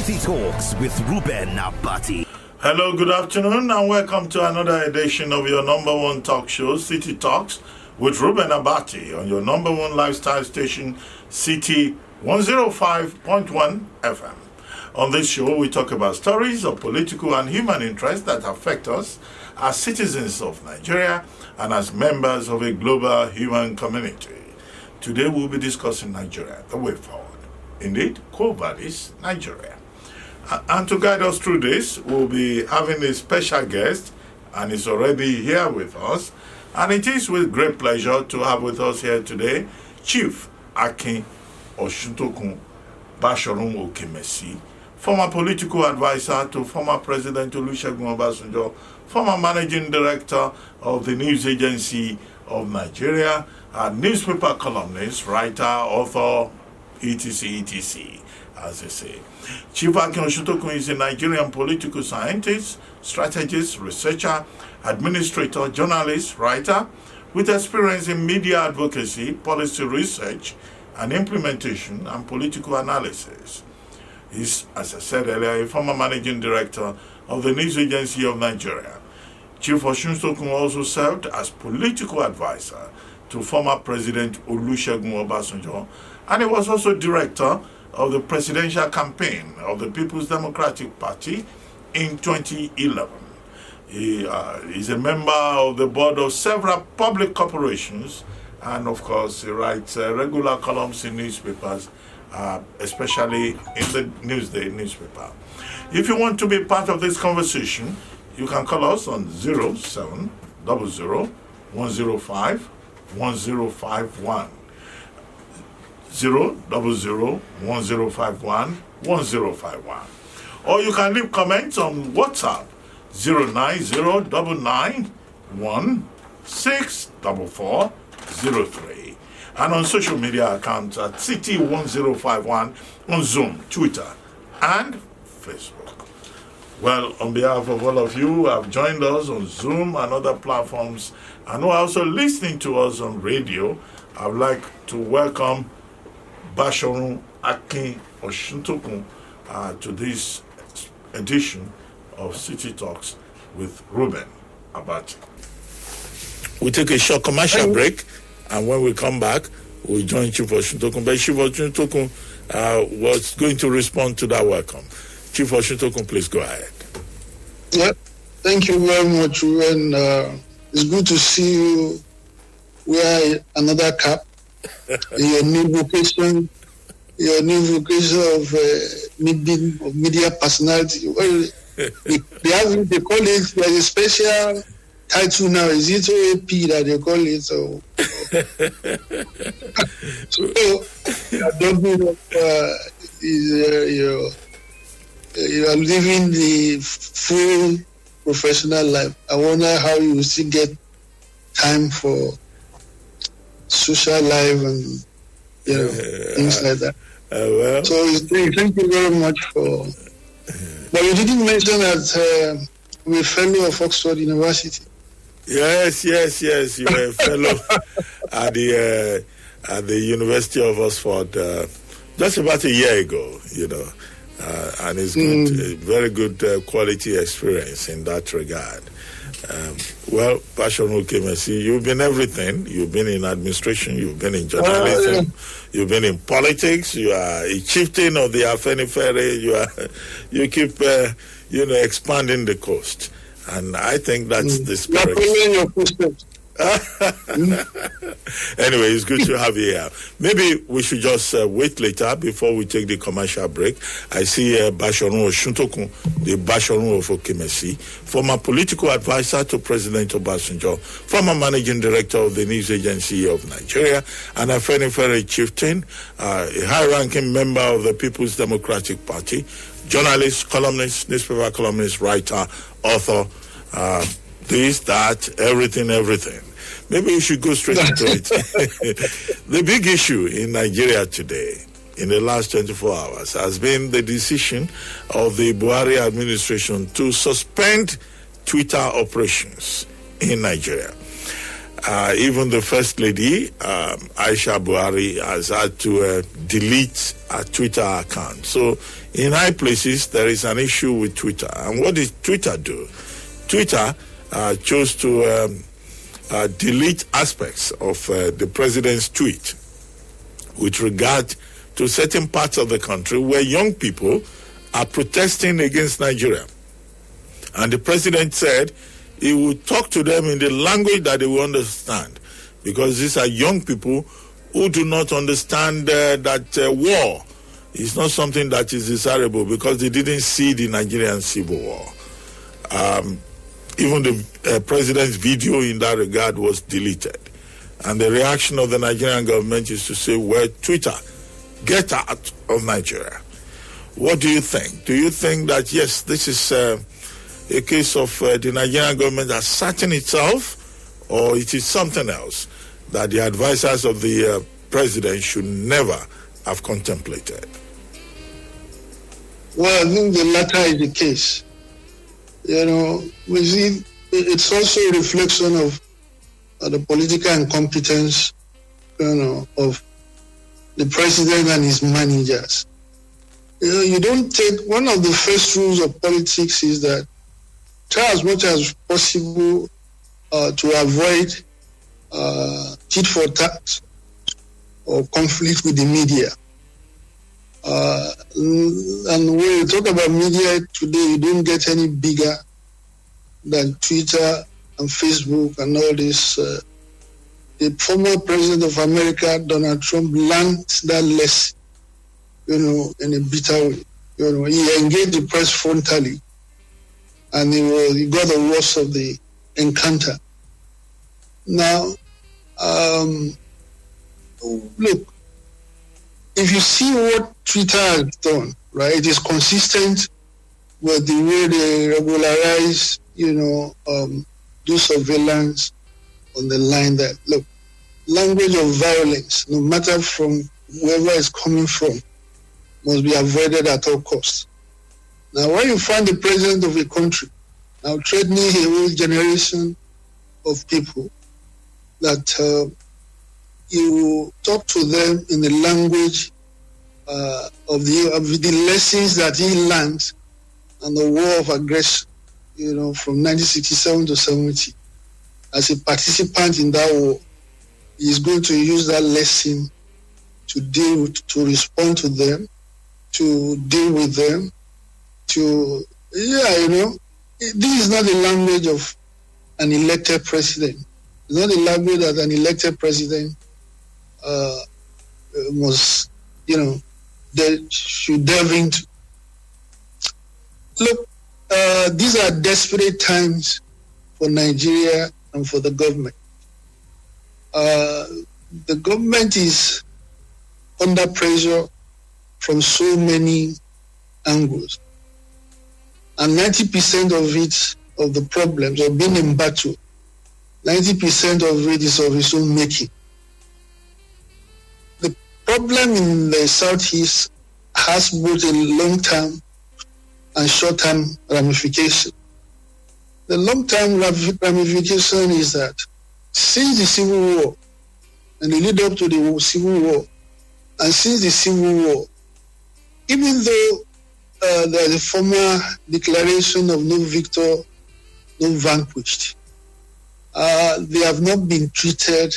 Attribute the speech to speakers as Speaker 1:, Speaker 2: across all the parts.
Speaker 1: City Talks with Reuben Abati.
Speaker 2: Hello, good afternoon, and welcome to another edition of your number one talk show, City Talks, with Reuben Abati on your number one lifestyle station, City 105.1 FM. On this show, we talk about stories of political and human interest that affect us as citizens of Nigeria and as members of a global human community. Today, we'll be discussing Nigeria, the way forward. Indeed, Quo Vadis, Nigeria. And to guide us through this, we'll be having a special guest, and he's already here with us. And it is with great pleasure to have with us here today Chief Akin Osuntokun Basharun Okemesi, former political advisor to former President Olusegun Obasanjo, former managing director of the news agency of Nigeria, a newspaper columnist, writer, author, etc., as they say. Chief Akin Osuntokun is a Nigerian political scientist, strategist, researcher, administrator, journalist, writer, with experience in media advocacy, policy research, and implementation, and political analysis. He's, as I said earlier, a former managing director of the news agency of Nigeria. Chief Osuntokun also served as political advisor to former President Olusegun Obasanjo, and he was also director of the presidential campaign of the People's Democratic Party in 2011. He is a member of the board of several public corporations, and of course he writes regular columns in newspapers, especially in the Newsday newspaper. If you want to be part of this conversation, you can call us on 0700 105 1051. 0001051 or you can leave comments on WhatsApp 09099164403 and on social media accounts at City1051 on Zoom, Twitter, and Facebook. Well, on behalf of all of you who have joined us on Zoom and other platforms and who are also listening to us on radio, I would like to welcome Basharun Akin Osuntokun to this edition of City Talks with Reuben Abati. We'll take a short commercial break, and when we come back, we'll join Chief Osuntokun. But Chief Osuntokun was going to respond to that welcome. Chief Osuntokun, please go ahead.
Speaker 3: Yeah, thank you very much, Reuben. It's good to see you wear another cap. Your new vocation of media personality. Well, they call it, there's a special title now. Is it OAP that they call it? So you are living the full professional life. I wonder how you will still get time for social life and things like that.
Speaker 2: Well.
Speaker 3: So thank you very much for. But you didn't mention that we're a fellow of Oxford University.
Speaker 2: Yes. You were a fellow at the University of Oxford just about a year ago. And it's good, very good quality experience in that regard. Well, Basharun Okemesi, you've been everything. You've been in administration, you've been in journalism, you've been in politics, you are a chieftain of the Afenifere, you keep, expanding the coast. And I think that's the spirit.
Speaker 3: Your footsteps.
Speaker 2: Anyway, it's good to have you here. Maybe we should just wait later before we take the commercial break. I see Basharun Osuntokun, the Basharun of Okemesi, former political advisor to President Obasanjo, former managing director of the news agency of Nigeria, and a Afenifere chieftain, a high-ranking member of the People's Democratic Party, journalist, columnist, newspaper columnist, writer, author, this, that, everything. Maybe you should go straight into it. The big issue in Nigeria today, in the last 24 hours, has been the decision of the Buhari administration to suspend Twitter operations in Nigeria. Even the First Lady, Aisha Buhari, has had to delete her Twitter account. So in high places, there is an issue with Twitter. And what did Twitter do? Twitter chose to delete aspects of the president's tweet with regard to certain parts of the country where young people are protesting against Nigeria. And the president said he would talk to them in the language that they will understand, because these are young people who do not understand that war is not something that is desirable, because they didn't see the Nigerian Civil War. Even the president's video in that regard was deleted. And the reaction of the Nigerian government is to say, well, Twitter, get out of Nigeria. What do you think? Do you think that, yes, this is a case of the Nigerian government asserting itself, or it is something else that the advisors of the president should never have contemplated?
Speaker 3: Well, I think the latter is the case. You know, we see it's also a reflection of the political incompetence, you know, of the president and his managers. You know, you don't take, one of the first rules of politics is that try as much as possible to avoid tit for tat or conflict with the media. And when you talk about media today, you don't get any bigger than Twitter and Facebook and all this. The former president of America, Donald Trump, learned that lesson, you know, in a bitter way. You know, he engaged the press frontally, and he got the worst of the encounter. Now, look, if you see what Twitter has done, right, it is consistent with the way they regularize, you know, do surveillance on the line that, look, language of violence, no matter from wherever it's coming from, must be avoided at all costs. Now, when you find the president of a country now threatening a whole generation of people, that you talk to them in the language of the lessons that he learned on the war of aggression, you know, from 1967 to 70. As a participant in that war, he is going to use that lesson to deal with, to respond to them, to deal with them, to, you know, this is not the language of an elected president. It's not the language that an elected president must, you know, that should delve into. Look, these are desperate times for Nigeria and for the government. The government is under pressure from so many angles. And 90% of it, of the problems of being in battle, 90% of it is of its own making. The problem in the Southeast has both a long-term and short-term ramification. The long-term ramification is that since the Civil War and the lead up to the Civil War, and since the Civil War, even though there's a formal declaration of no victor, no vanquished, they have not been treated,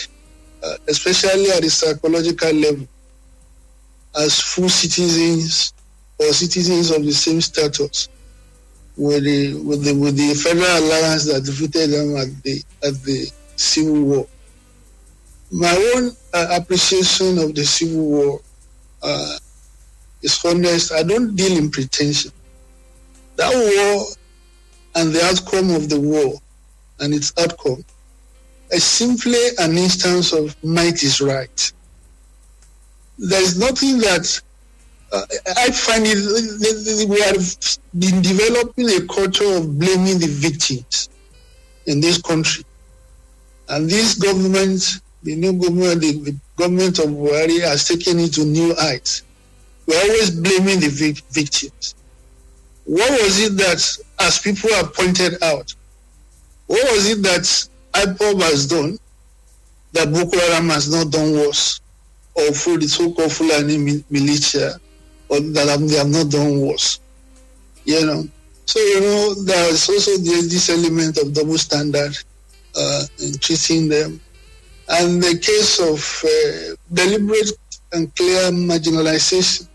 Speaker 3: especially at the psychological level, as full citizens or citizens of the same status with the federal alliance that defeated them at the Civil War. My own appreciation of the Civil War is honest. I don't deal in pretension. That war and the outcome of the war and its outcome is simply an instance of might is right. There's nothing that I find it, we have been developing a culture of blaming the victims in this country. And this government, the new government, the government of Buhari has taken it to new heights. We're always blaming the victims. What was it that, as people have pointed out, what was it that IPOB has done that Boko Haram has not done worse, or for the so-called Fulani militia, or that they have not done worse. So, there's also this element of double standard in treating them. And the case of deliberate and clear marginalization.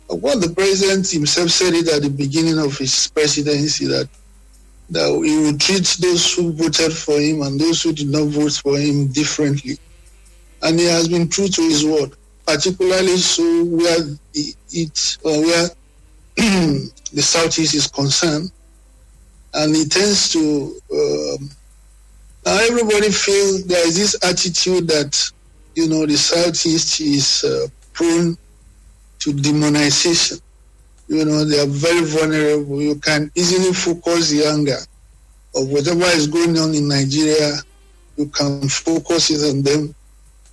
Speaker 3: What the president himself said it at the beginning of his presidency, that he would treat those who voted for him and those who did not vote for him differently. And he has been true to his word, particularly so where where the Southeast is concerned. And he tends to, now everybody feels there is this attitude that, the Southeast is prone to demonization. They are very vulnerable. You can easily focus the anger of whatever is going on in Nigeria. You can focus it on them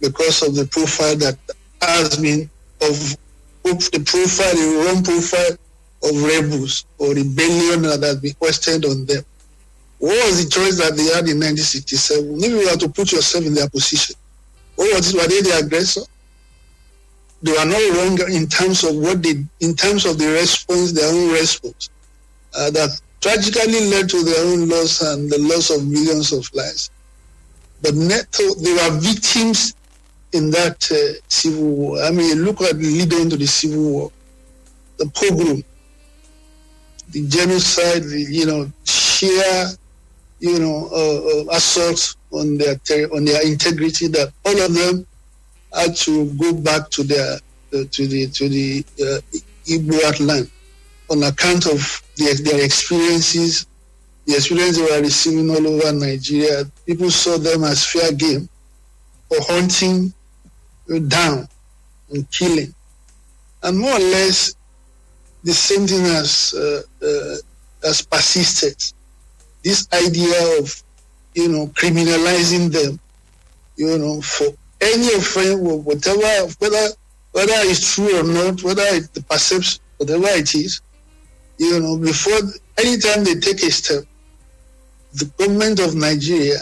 Speaker 3: because of the profile that has been the wrong profile of rebels or rebellion that has been questioned on them. What was the choice that they had in 1967? If you have to put yourself in their position, what was it? Were they the aggressor? They were not wrong in terms of the response, their own response, that tragically led to their own loss and the loss of millions of lives. But they were victims in that civil war. I mean, look at the lead on to the civil war, the pogrom, the genocide, sheer, assault on their integrity, that all of them had to go back to the Igbo land on account of their experiences, the experience they were receiving all over Nigeria. People saw them as fair game for hunting down and killing. And more or less, the same thing has persisted. This idea of, criminalizing them, for any offense, whatever, whether it's true or not, whether it's the perception, whatever it is, before, anytime they take a step, the government of Nigeria,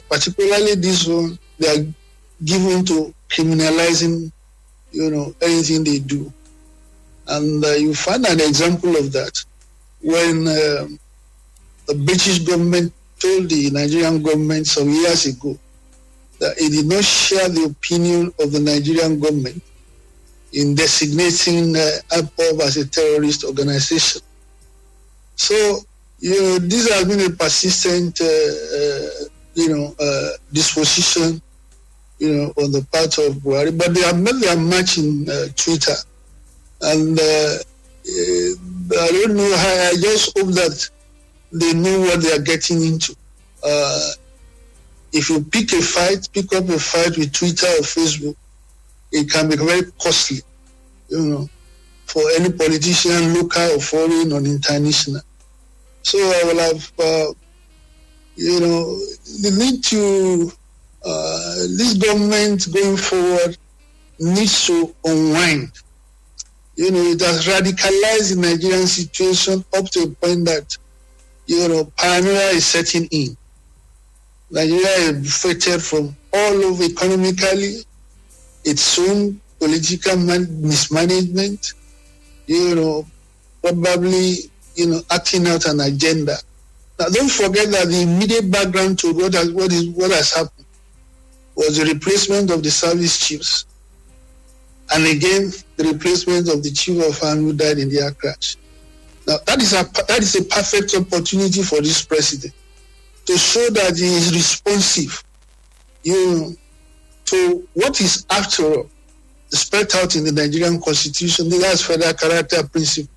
Speaker 3: particularly this one, they are given to criminalizing, anything they do. And you find an example of that when the British government told the Nigerian government some years ago that it did not share the opinion of the Nigerian government in designating IPOB as a terrorist organization. So, this has been a persistent, disposition, on the part of Buhari. But they have made their match in Twitter. And I don't know how, I just hope that they know what they are getting into. If you pick up a fight with Twitter or Facebook, it can be very costly, for any politician, local or foreign or international. So I will have, the need to, this government going forward needs to unwind. It has radicalized the Nigerian situation up to a point that, paranoia is setting in. Nigeria is affected from all over economically, its own political mismanagement, probably, acting out an agenda. Now, don't forget that the immediate background to what has happened was the replacement of the service chiefs, and again, the replacement of the chief of army who died in the air crash. Now, that is a perfect opportunity for this president to show that he is responsive, to what is, after all, spelled out in the Nigerian Constitution. That's federal character principle.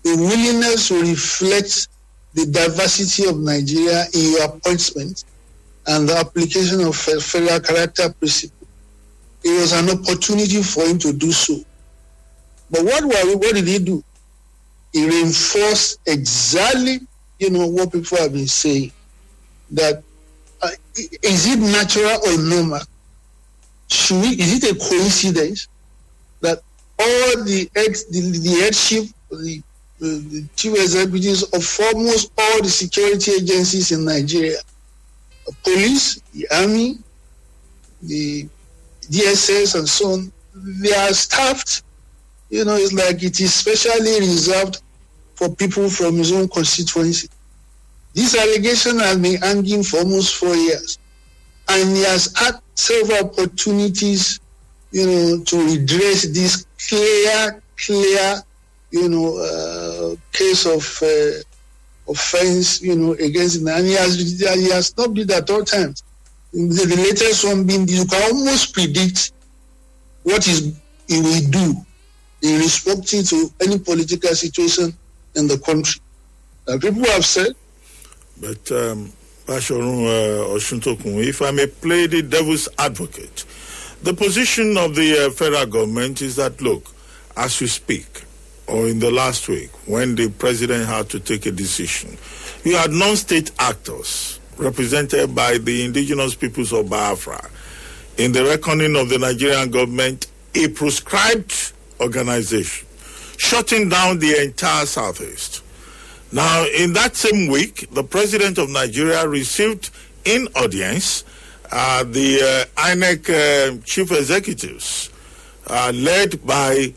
Speaker 3: The willingness to reflect the diversity of Nigeria in your appointment and the application of federal character principle. It was an opportunity for him to do so. But what did he do? He reinforced exactly, what people have been saying, that is it natural or normal? Is it a coincidence that all the headship, the chief executives of almost all the security agencies in Nigeria police, the army, the DSS, and so on, they are staffed. It's like it is specially reserved for people from his own constituency. This allegation has been hanging for almost 4 years. And he has had several opportunities, to redress this clear, case of offense, against him. And he has stopped it at all times. The latest one being, you can almost predict what he will do in responding to any political situation in the country. People have said.
Speaker 2: But, Osuntokun, if I may play the devil's advocate, the position of the federal government is that, look, as we speak, or in the last week, when the president had to take a decision, you had non-state actors represented by the indigenous peoples of Biafra in the reckoning of the Nigerian government, a proscribed organization, shutting down the entire Southeast. Now, in that same week, the president of Nigeria received in audience the INEC chief executives, led by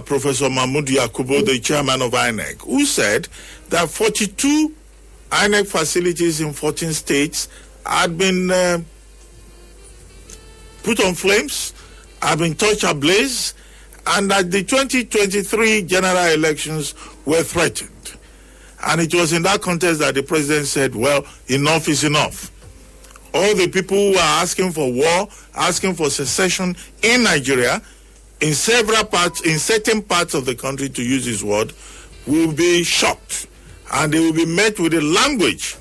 Speaker 2: Professor Mahmoud Yakubu, the chairman of INEC, who said that 42 INEC facilities in 14 states had been put on flames, had been touched ablaze, and that the 2023 general elections were threatened. And it was in that context that the president said, well, enough is enough. All the people who are asking for war, asking for secession in Nigeria, in certain parts of the country, to use his word, will be shocked. And they will be met with a language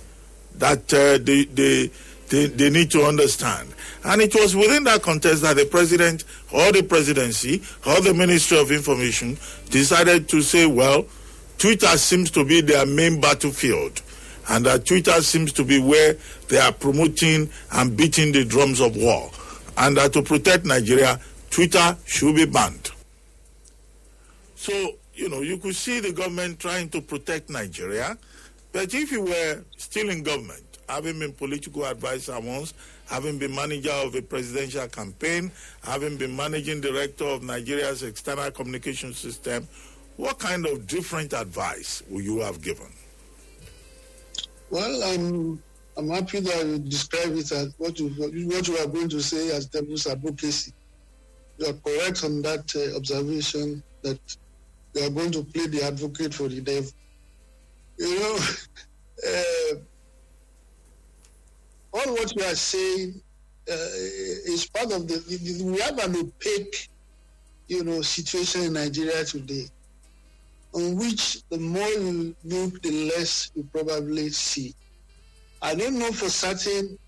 Speaker 2: that they need to understand. And it was within that context that the president or the presidency or the Ministry of Information decided to say, well, Twitter seems to be their main battlefield, and that Twitter seems to be where they are promoting and beating the drums of war, and that to protect Nigeria, Twitter should be banned. So, you could see the government trying to protect Nigeria, but if you were still in government, having been political advisor once, having been manager of a presidential campaign, having been managing director of Nigeria's external communication system, what kind of different advice would you have given?
Speaker 3: Well, I'm happy that you describe it as what you are going to say as devil's advocacy. You are correct on that observation that you are going to play the advocate for the devil. All what you are saying is part of we have an opaque, situation in Nigeria today, on which the more you look, the less you probably see. I don't know for certain,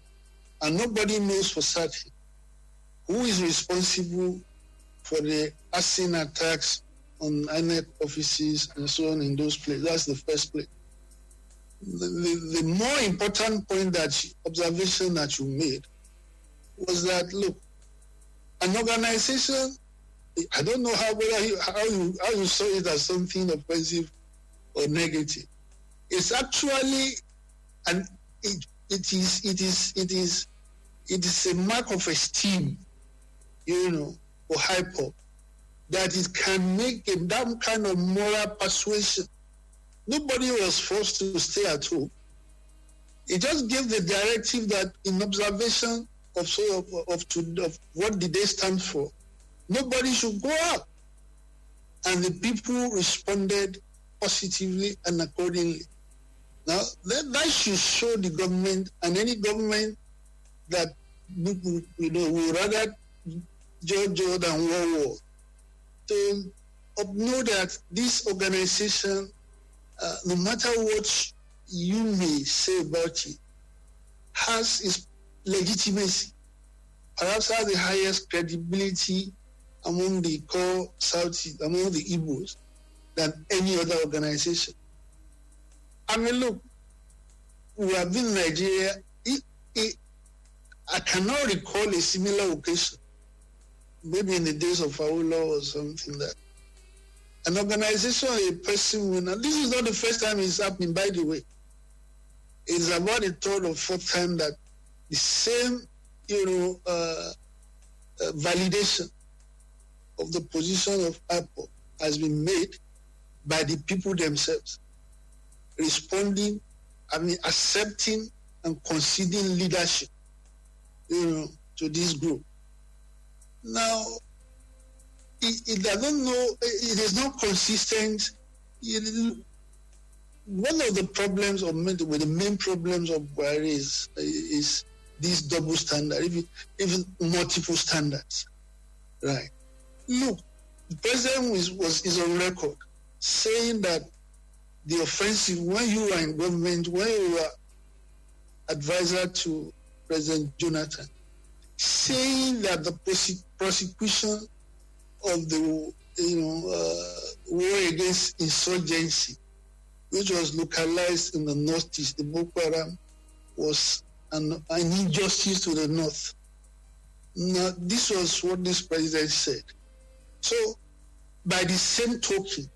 Speaker 3: and nobody knows for certain, who is responsible for the arson attacks on INEC offices and so on in those places. That's the first place. The more important observation that you made was that, look, an organization, I don't know how you saw it as something offensive or negative. It's actually, and it is a mark of esteem, for hyper, that it can make that kind of moral persuasion. Nobody was forced to stay at home. It just gave the directive that, in observation of what the day stands for, nobody should go out. And the people responded positively and accordingly. Now, that should show the government, and any government that would rather judge than war, to know that this organization, no matter what you may say about it, has its legitimacy, perhaps has the highest credibility among the core Southeast, among the Igbos, than any other organization. I mean, look, we have been in Nigeria. I cannot recall a similar occasion, maybe in the days of Awolowo or something, that an organization or a person will not. This is not the first time it's happening, by the way. It's about the third or fourth time that the same, validation of the position of IPOB has been made by the people themselves, responding, accepting and conceding leadership, to this group. Now, it doesn't know, it is not consistent. One of the problems, or the main problems of Buhari is this double standard, even multiple standards, right? Look, the president is on record saying that the offensive, when you were in government, when you were advisor to President Jonathan, saying that the prosecution of the war against insurgency, which was localized in the northeast, the Boko Haram, was an injustice to the north. Now, this was what this president said. So, by the same token,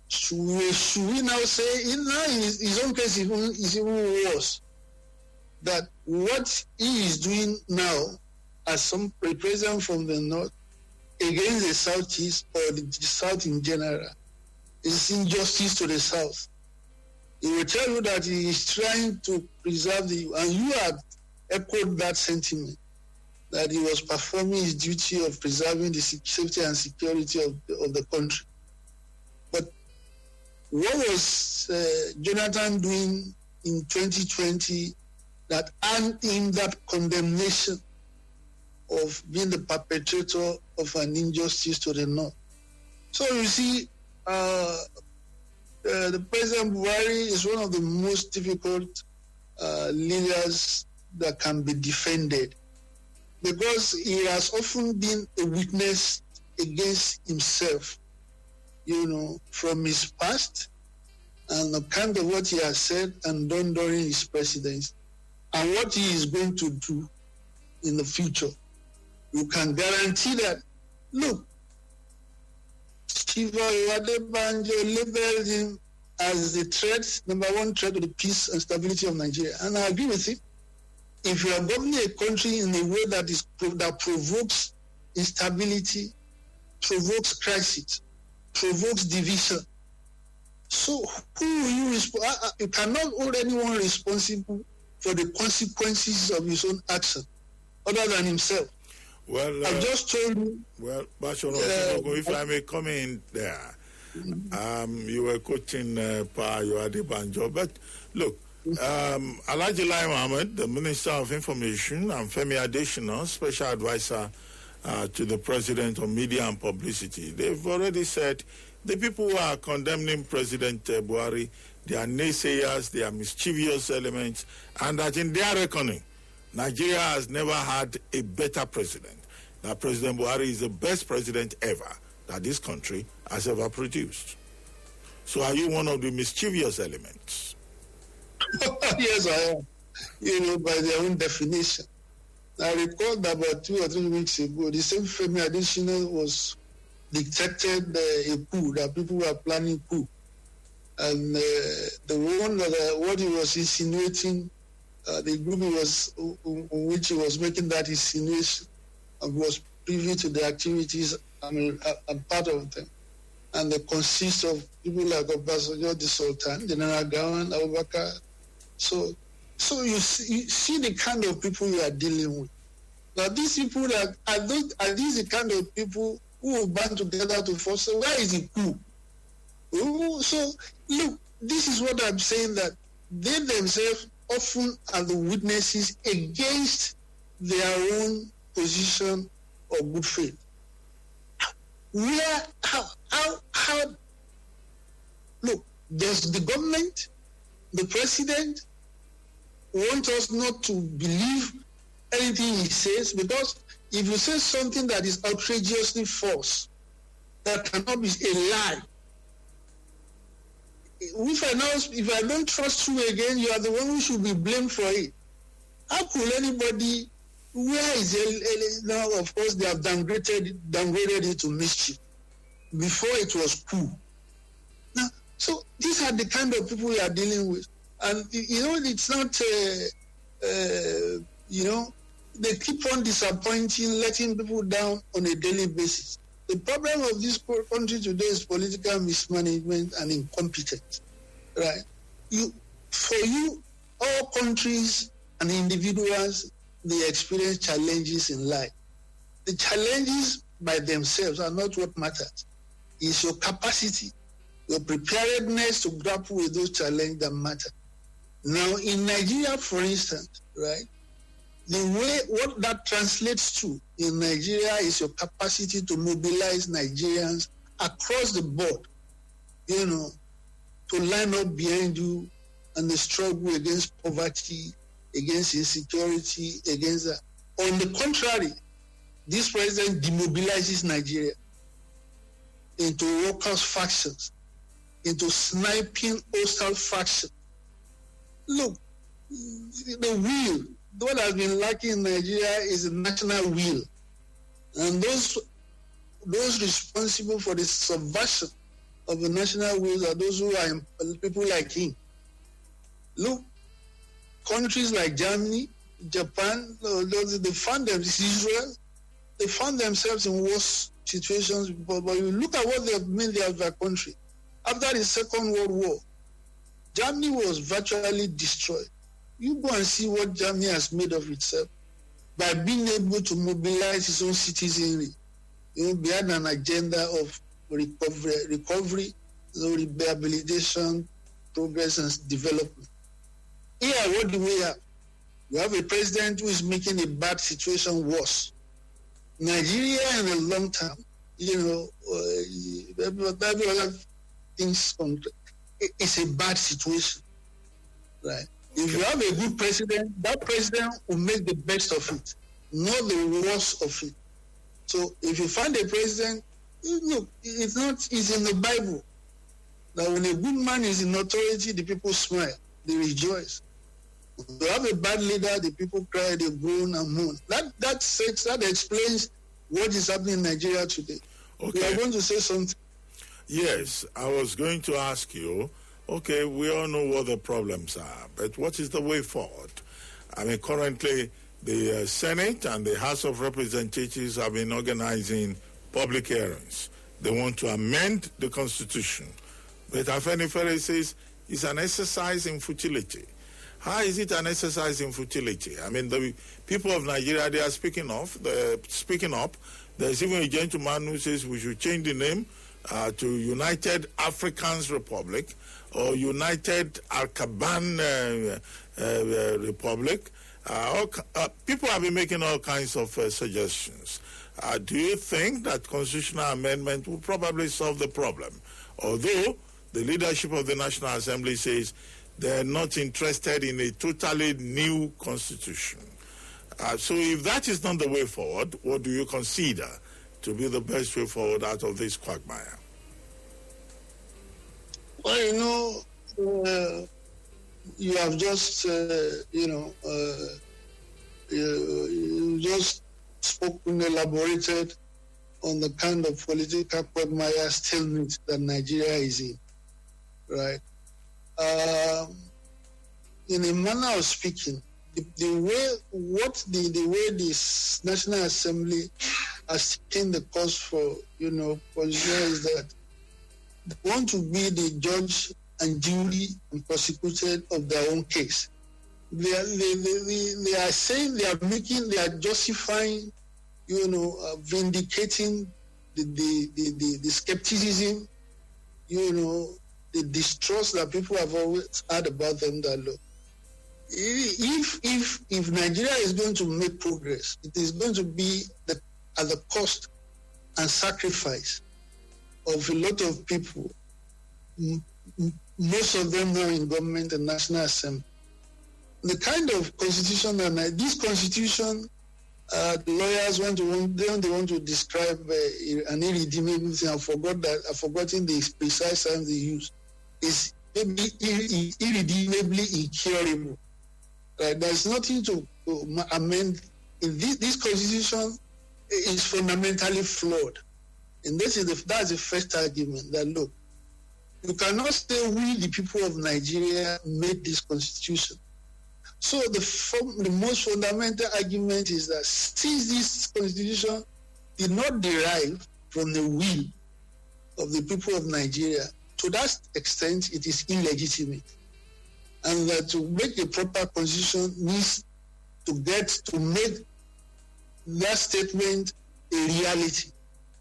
Speaker 3: should we now say, in his own case, is even worse, that what he is doing now, as some president from the north, against the southeast or the south in general, is injustice to the south. He will tell you that he is trying to preserve and you have echoed that sentiment, that he was performing his duty of preserving the safety and security of the country. But what was Jonathan doing in 2020 that earned him that condemnation of being the perpetrator of an injustice to the north? So you see, the President Buhari is one of the most difficult leaders that can be defended, because he has often been a witness against himself, from his past and the kind of what he has said and done during his presidency and what he is going to do in the future. You can guarantee that, look, Chief Obasanjo labeled him as the threat, number one threat to the peace and stability of Nigeria. And I agree with him. If you are governing a country in a way that provokes instability, provokes crisis, provokes division, so who will you you cannot hold anyone responsible for the consequences of his own action other than himself.
Speaker 2: Well,
Speaker 3: I just told you.
Speaker 2: Well, Osuntokun, if I may come in there, you were quoting Pa Banjo, but look, Alhaji Lai Mohammed, the Minister of Information, and Femi Adesina, Special Advisor to the President on Media and Publicity, they've already said the people who are condemning President Buhari, they are naysayers, they are mischievous elements, and that in their reckoning, Nigeria has never had a better president. That President Buhari is the best president ever that this country has ever produced. So are you one of the mischievous elements?
Speaker 3: Yes, I am. By their own definition. I recall that about 2 or 3 weeks ago, the same Femi Adesina was detected a coup, that people were planning coup. And the one that what he was insinuating, the group in which he was making that insinuation was privy to the activities, I'm part of them. And they consist of people like Obasanjo, the Sultan, General Gawan, Abubakar. So you see the kind of people you are dealing with. Now these people are these the kind of people who will band together to force. So where is the coup? So look, this is what I'm saying, that they themselves often are the witnesses against their own position of good faith. How look, does the government, the president, want us not to believe anything he says? Because if you say something that is outrageously false, that cannot be a lie, if I don't trust you again, you are the one who should be blamed for it. How could anybody? Where is it now? Of course, they have downgraded it to mischief. Before it was cool. Now, so these are the kind of people we are dealing with, and it's not they keep on disappointing, letting people down on a daily basis. The problem of this country today is political mismanagement and incompetence, right? All countries and individuals, they experience challenges in life. The challenges by themselves are not what matters. It's your capacity, your preparedness to grapple with those challenges that matter. Now, in Nigeria, for instance, right, what that translates to in Nigeria is your capacity to mobilize Nigerians across the board, to line up behind you and the struggle against poverty, against insecurity, against that. On the contrary, this president demobilizes Nigeria into workers' factions, into sniping hostile factions. Look, the will, what has been lacking in Nigeria is a national will. And those responsible for the subversion of the national will are those who are people like him. Look, countries like Germany, Japan, they found Israel, they found themselves in worse situations. But you look at what they have made of their country. After the Second World War, Germany was virtually destroyed. You go and see what Germany has made of itself by being able to mobilize its own citizenry, behind an agenda of recovery, rehabilitation, progress, and development. Here, what do we have? We have a president who is making a bad situation worse. Nigeria, in the long term, every other things, it's a bad situation, right? If you have a good president, that president will make the best of it, not the worst of it. So if you find a president, look, it's in the Bible that when a good man is in authority, the people smile, they rejoice. If you have a bad leader, the people cry, they groan and moan. That explains what is happening in Nigeria today. Okay. You are going to say something?
Speaker 2: Yes, I was going to ask you, okay, we all know what the problems are, but what is the way forward? I mean, currently, the Senate and the House of Representatives have been organizing public hearings. They want to amend the Constitution. But Afenifere says it's an exercise in futility. How is it an exercise in futility? I mean, the people of Nigeria, they are speaking up. There's even a gentleman who says we should change the name to United Africans Republic or United Arkaban Republic. People have been making all kinds of suggestions. Do you think that constitutional amendment will probably solve the problem? Although the leadership of the National Assembly says they're not interested in a totally new constitution. So if that is not the way forward, what do you consider to be the best way forward out of this quagmire?
Speaker 3: Well, you have just, you just spoken, elaborated on the kind of political quagmire stalemate that Nigeria is in, right? In a manner of speaking, the way this National Assembly has taken the course for, position is that they want to be the judge and jury and prosecuted of their own case. They are saying they are justifying, vindicating the skepticism, the distrust that people have always had about them. That look, if Nigeria is going to make progress, it is going to be at the cost and sacrifice of a lot of people, most of them now in government and National Assembly. The kind of constitution that this constitution, the lawyers want to describe an irredeemable thing. I've forgotten the precise term they use. Is maybe irredeemably incurable. Right? There's nothing to amend. In this constitution is fundamentally flawed, and that's the first argument. That look, you cannot say we, the people of Nigeria, made this constitution. So the most fundamental argument is that since this constitution did not derive from the will of the people of Nigeria, to that extent it is illegitimate. And that to make a proper constitution needs to make that statement a reality,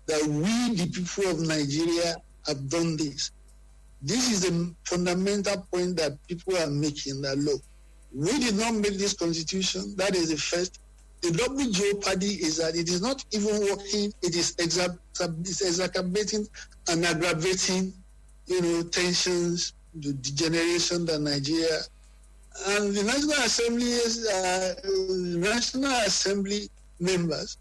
Speaker 3: that we, the people of Nigeria, have done this. This is the fundamental point that people are making, that look, we did not make this constitution. That is the first. The double jeopardy is that it is not even working. It is exacerbating and aggravating, tensions, the degeneration that Nigeria and the National Assembly members,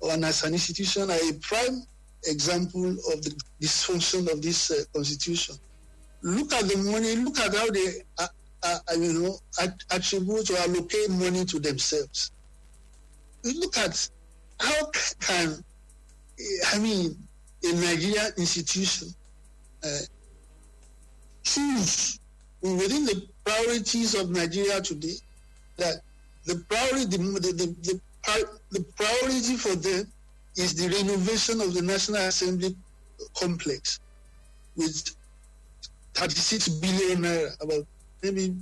Speaker 3: and as an institution, are a prime example of the dysfunction of this constitution. Look at the money. Look at how they attribute or allocate money to themselves. Look at how can a Nigerian institution choose within the priorities of Nigeria today that the priority for them is the renovation of the National Assembly complex with 36 billion naira, about maybe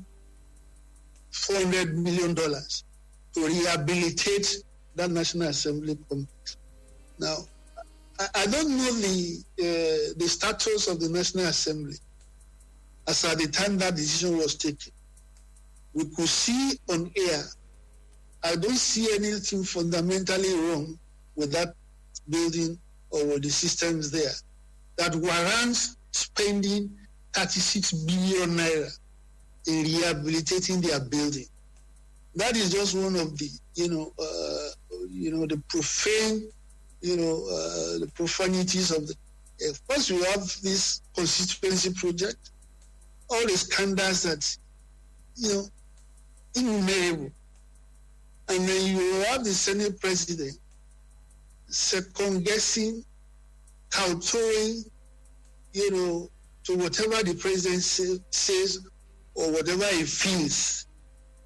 Speaker 3: $400 million to rehabilitate that National Assembly complex. Now, I don't know the status of the National Assembly as at the time that decision was taken. We could see on air, I don't see anything fundamentally wrong with that building or with the systems there that warrants spending 36 billion naira in rehabilitating their building. That is just one of the, the profane, the profanities of the. Of course, we have this constituency project, all the scandals that, innumerable. And then you have the Senate president second-guessing, kowtowing, to whatever the president says or whatever he feels.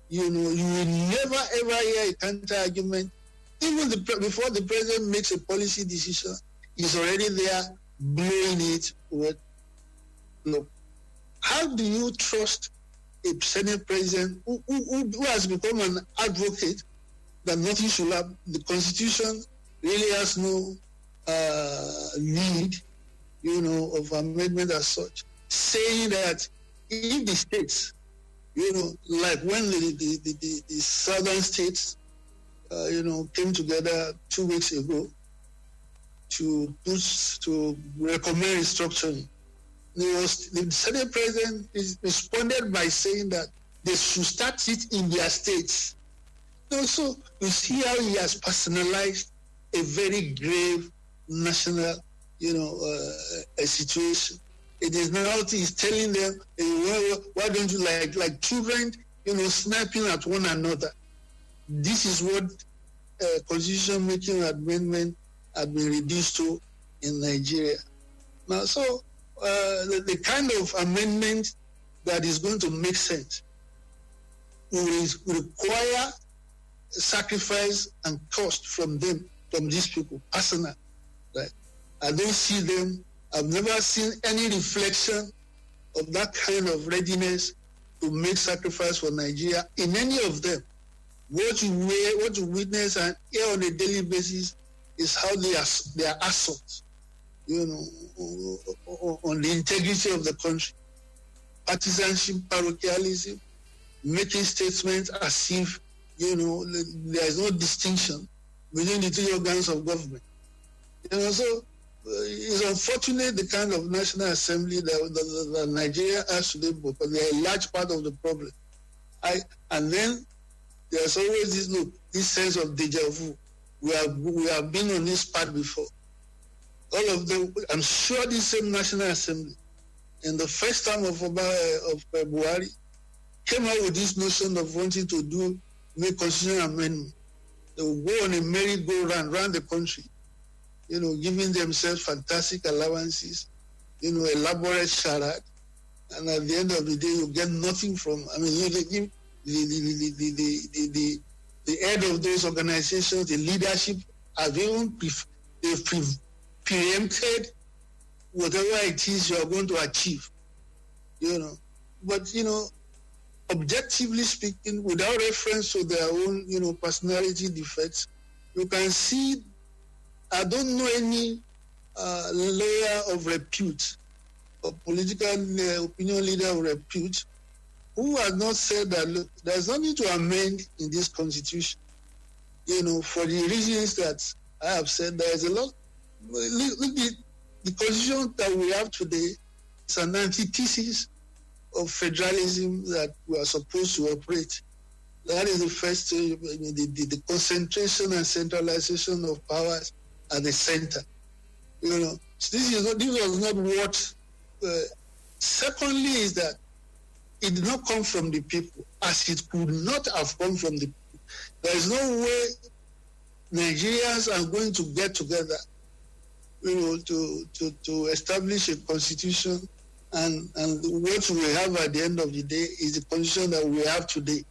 Speaker 3: You will never ever hear a counter-argument. Even before the president makes a policy decision, he's already there blowing it with. Look, how do you trust a Senate president who has become an advocate that nothing should happen? The Constitution really has no need, of amendment as such, saying that if the states, like when the southern states, came together 2 weeks ago to recommend restructuring, the Senate president responded by saying that they should start it in their states. So you see how he has personalized a very grave national, situation. It is now he's telling them, why don't you like children, sniping at one another. This is what constitution making amendment had been reduced to in Nigeria. Now, so the kind of amendment that is going to make sense will require sacrifice and cost from these people, personal. Right? I don't see them. I've never seen any reflection of that kind of readiness to make sacrifice for Nigeria in any of them. What you witness and hear on a daily basis is how they are assault, on the integrity of the country. Partisanship, parochialism, making statements as if, there is no distinction within the two organs of government. So it's unfortunate the kind of National Assembly that Nigeria has today, but they are a large part of the problem. And then there's always this sense of deja vu. We have been on this path before. All of them, I'm sure this same National Assembly, in the first time of Buhari, came out with this notion of wanting to make constitutional amendment. They will go on a merry-go-round around the country, giving themselves fantastic allowances, elaborate charade, and at the end of the day, you get nothing from. the head of those organizations, the leadership, have even preempted whatever it is you are going to achieve. But objectively speaking, without reference to their own, personality defects, you can see, I don't know any lawyer of repute or political opinion leader of repute who has not said that, look, there's nothing to amend in this constitution, for the reasons that I have said. There is a lot. Look, the constitution that we have today is an antithesis of federalism that we are supposed to operate. That is the first, the concentration and centralization of powers at the center. This was not what. Secondly, is that it did not come from the people, as it could not have come from the people. There is no way Nigerians are going to get together, to establish a constitution, and what we have at the end of the day is the constitution that we have today.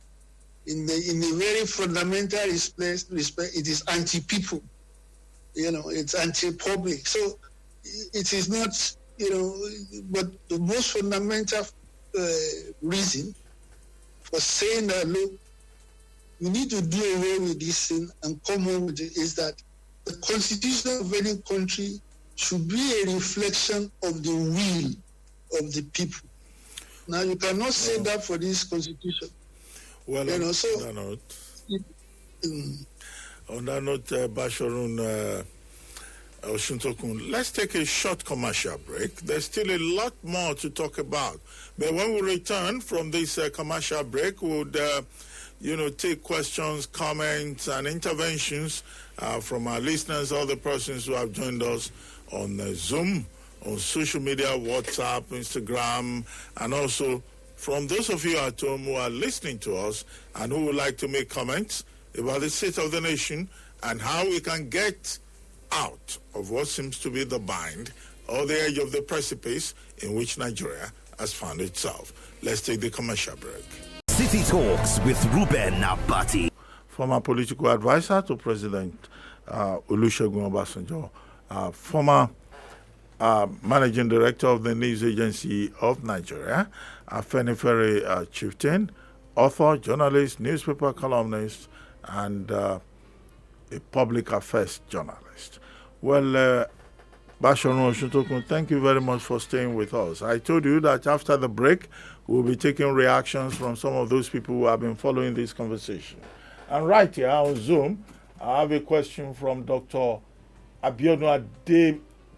Speaker 3: In the very fundamental respect, it is anti-people. It's anti-public. So it is not, but the most fundamental reason for saying that, look, we need to do away with this thing and come on with it is that the constitution of any country should be a reflection of the will of the people. Now, you cannot say that for this constitution.
Speaker 2: Well, on that note, Basharun Osuntokun, let's take a short commercial break. There's still a lot more to talk about. But when we return from this commercial break, we'll take questions, comments, and interventions from our listeners, all the persons who have joined us on Zoom, on social media, WhatsApp, Instagram, and also from those of you at home who are listening to us and who would like to make comments about the state of the nation and how we can get out of what seems to be the bind or the edge of the precipice in which Nigeria has found itself. Let's take the commercial break.
Speaker 1: City Talks with Reuben Abati.
Speaker 2: Former political advisor to President Olusegun Obasanjo, former managing director of the News Agency of Nigeria, Afenifere chieftain, author, journalist, newspaper columnist, and a public affairs journalist. Well, Basharun Osuntokun, thank you very much for staying with us. I told you that after the break, we'll be taking reactions from some of those people who have been following this conversation. And right here on Zoom, I have a question from Dr. Abiodun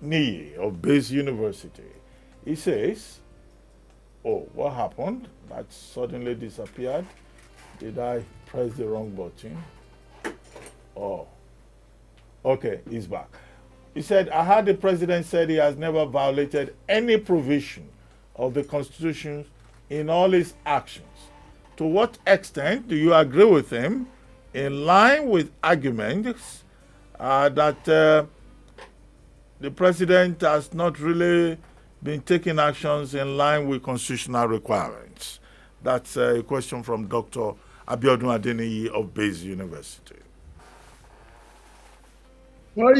Speaker 2: Adeniyi of Base University. He says, what happened? That suddenly disappeared. Did I press the wrong button? Okay, he's back. He said, I heard the president said he has never violated any provision of the Constitution in all his actions. To what extent do you agree with him in line with arguments that the president has not really been taking actions in line with constitutional requirements? That's a question from Dr. Abiodun Adeniyi of Base University.
Speaker 3: Well,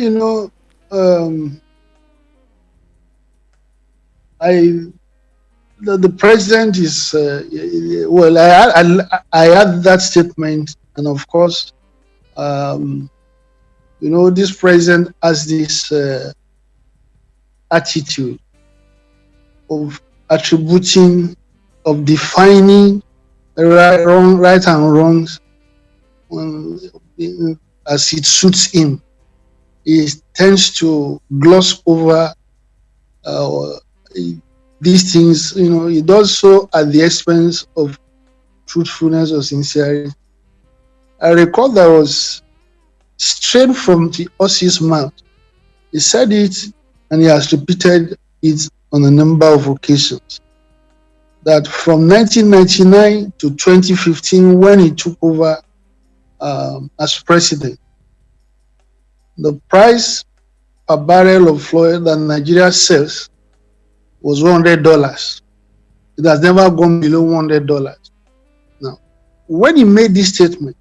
Speaker 3: the president is I had that statement, and of course, this president has this attitude of attributing, of defining right and wrongs as it suits him. He tends to gloss over these things. He does so at the expense of truthfulness or sincerity. I recall that was straight from the horse's mouth. He said it, and he has repeated it on a number of occasions, that from 1999 to 2015, when he took over as president, the price per barrel of oil that Nigeria sells was $100. It has never gone below $100. Now, when he made this statement,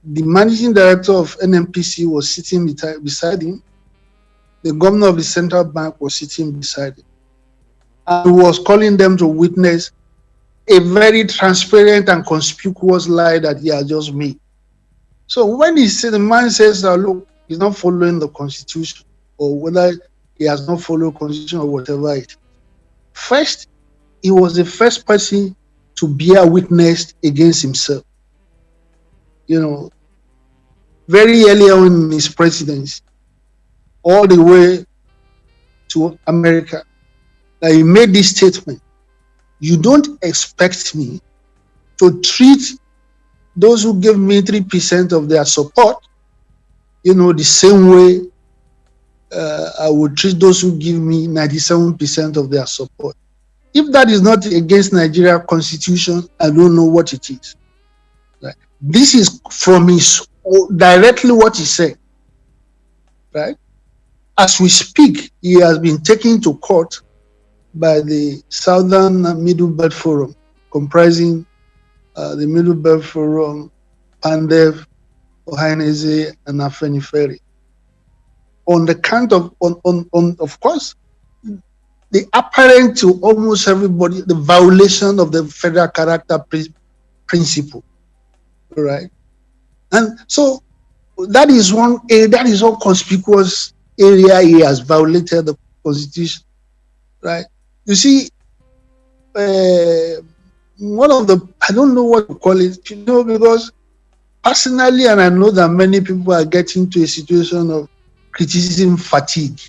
Speaker 3: the managing director of NNPC was sitting beside him. The governor of the central bank was sitting beside him. And he was calling them to witness a very transparent and conspicuous lie that he had just made. So when the man says that, look, he's not following the constitution, or whether he has not followed the constitution or whatever it is. First, he was the first person to bear witness against himself. Very early on in his presidency, all the way to America, that he made this statement: you don't expect me to treat those who give me 3% of their support, the same way I would treat those who give me 97% of their support. If that is not against Nigeria constitution, I don't know what it is. Right? This is from directly what he said. Right? As we speak, he has been taken to court by the Southern Middle Belt Forum, comprising the Middle Belt Forum, Pandev, Ohaineze, and Afenifere, on the count of course, the apparent to almost everybody, the violation of the federal character principle, right? And so that is one conspicuous area he has violated the constitution, right? You see, one of the, I don't know what to call it, because personally, and I know that many people are getting to a situation of criticism fatigue.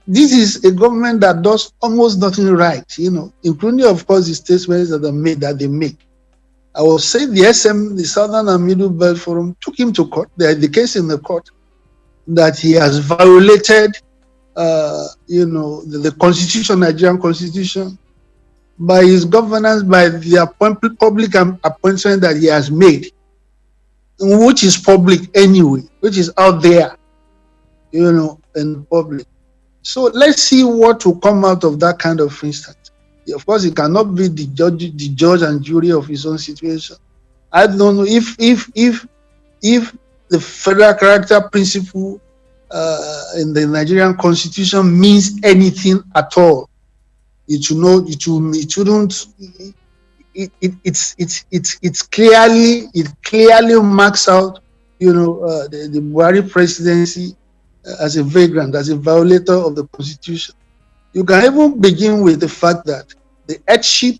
Speaker 3: This is a government that does almost nothing right, including, of course, the statements that they make. I will say the Southern and Middle Belt Forum took him to court. There is the case in the court that he has violated, the constitution, Nigerian constitution, by his governance, by the public appointment that he has made, which is public anyway, which is out there, in public. So let's see what will come out of that kind of instance. Of course, he cannot be the judge and jury of his own situation. I don't know if the federal character principle in the Nigerian constitution means anything at all. It clearly marks out, the Buhari presidency as a vagrant, as a violator of the constitution. You can even begin with the fact that the headship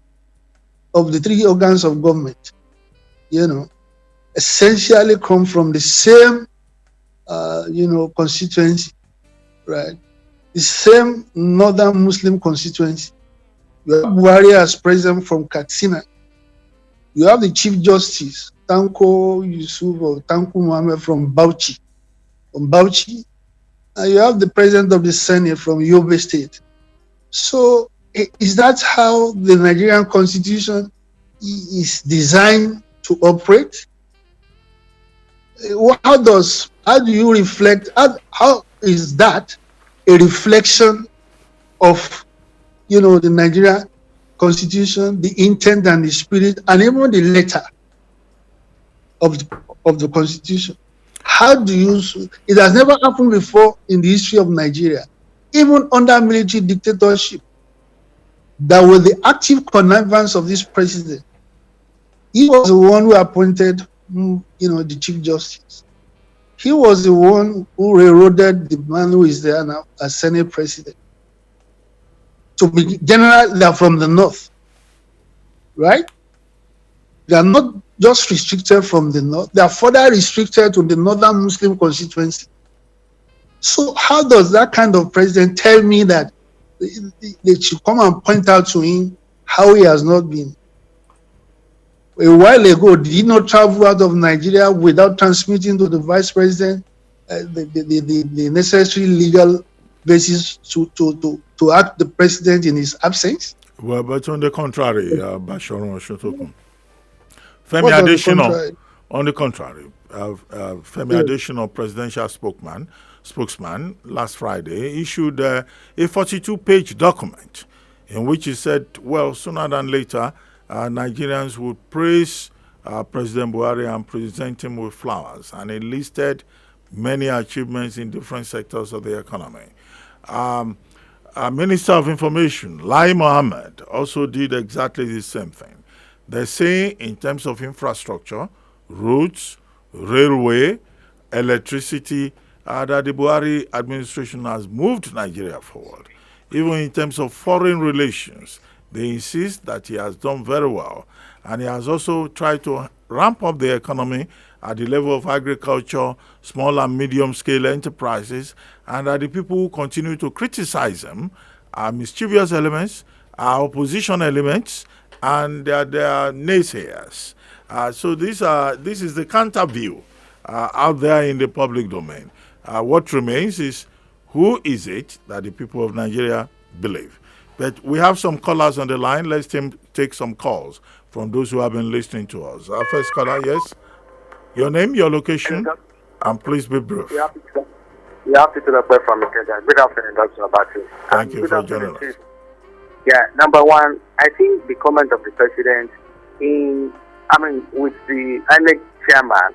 Speaker 3: of the three organs of government, essentially come from the same, constituency, right? The same northern Muslim constituency. You have Buhari as president from Katsina. You have the Chief Justice, Tanko Yusuf or Tanko Muhammad from Bauchi. And you have the president of the Senate from Yobe State. So is that how the Nigerian constitution is designed to operate? How do you reflect, how is that a reflection of, the Nigerian constitution, the intent and the spirit, and even the letter of the constitution? It has never happened before in the history of Nigeria, even under military dictatorship, that with the active connivance of this president, he was the one who appointed, the Chief Justice. He was the one who railroaded the man who is there now as Senate President. To be general, they are from the north, right? They are not just restricted from the north, they are further restricted to the northern Muslim constituency. So how does that kind of president tell me that they should come and point out to him how he has not been? A while ago, did he not travel out of Nigeria without transmitting to the vice president the necessary legal basis to act the president in his absence?
Speaker 2: Well, but on the contrary, Basharon Osuntokun. Femi Adesina, on the contrary, Femi Adesina, presidential spokesman, last Friday issued a 42-page document in which he said, well, sooner than later, Nigerians would praise President Buhari and present him with flowers. And he listed many achievements in different sectors of the economy. Minister of Information, Lai Mohammed, also did exactly the same thing. They say in terms of infrastructure, roads, railway, electricity, that the Buhari administration has moved Nigeria forward. Even in terms of foreign relations, they insist that he has done very well. And he has also tried to ramp up the economy at the level of agriculture, small and medium scale enterprises, and that the people who continue to criticize him are mischievous elements, are opposition elements, and they are naysayers. So this is the counter view out there in the public domain. What remains is, who is it that the people of Nigeria believe? But we have some callers on the line. Let's take some calls from those who have been listening to us. Our first caller, yes. Your name, your location, and please be brief.
Speaker 4: You have to the from Ikeja. Good afternoon, Dr. Abati.
Speaker 2: Thank you for joining us.
Speaker 4: Yeah, number one, I think the comment of the president with the INEC chairman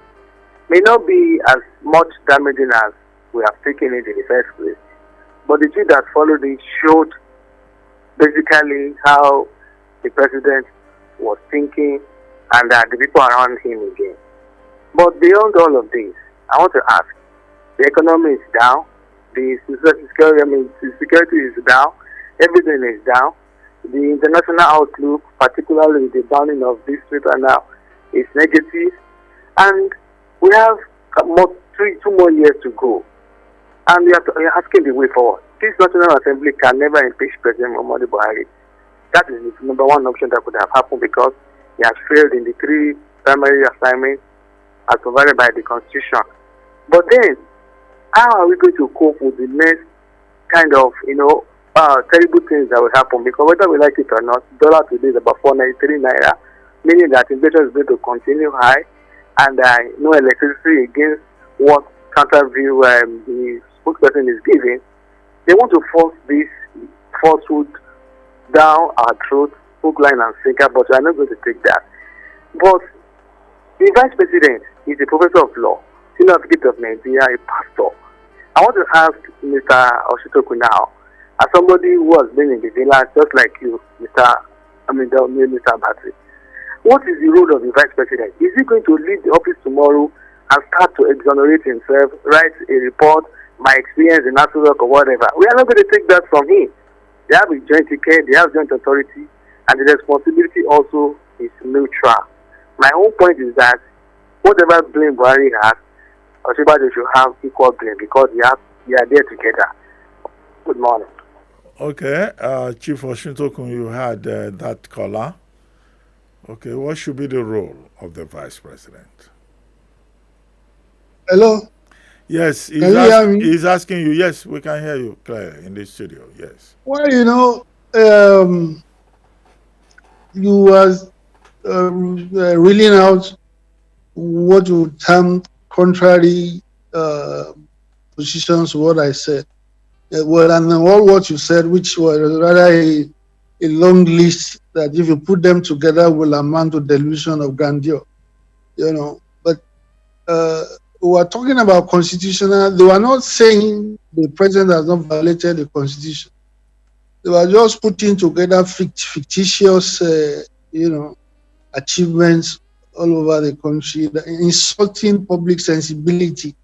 Speaker 4: may not be as much damaging as we have taken it in the first place. But the two that followed it showed basically how the president was thinking and the people around him again. But beyond all of this, I want to ask, the economy is down, the security is down, everything is down. The international outlook, particularly with the bounding of this paper now, is negative. And we have 2 more years to go. And we are asking the way forward. This National Assembly can never impeach President Muhammadu Buhari. That is the number one option that could have happened because he has failed in the 3 primary assignments as provided by the Constitution. But then, how are we going to cope with the next kind of, terrible things that will happen? Because whether we like it or not, dollar today is about 493 naira, meaning that inflation is going to continue high, and no electricity against what counter view the spokesperson is giving. They want to force this falsehood down our throat, hook, line, and sinker, but we are not going to take that. But the vice president is a professor of law, senior advocate of Nigeria, a pastor. I want to ask Mr. Osuntokun now, as somebody who has been in the villa just like you, Mr. Abati, what is the role of the vice president? Is he going to leave the office tomorrow and start to exonerate himself, write a report, my experience in national work or whatever? We are not going to take that from him. They have a joint ticket, they have joint authority, and the responsibility also is neutral. My whole point is that whatever blame Buhari has, everybody should have equal blame because they are there together. Good morning.
Speaker 2: Okay, Chief Osuntokun, you had that caller. Okay, what should be the role of the vice president?
Speaker 3: Hello?
Speaker 2: Yes, he's asking you. Yes, we can hear you clearly in the studio. Yes.
Speaker 3: Well, you was reeling out what you term contrary positions to what I said. Well, and all what you said, which was rather a long list that if you put them together will amount to delusion of grandeur, But we were talking about constitutional. They were not saying the president has not violated the constitution. They were just putting together fictitious, achievements all over the country, insulting public sensibility,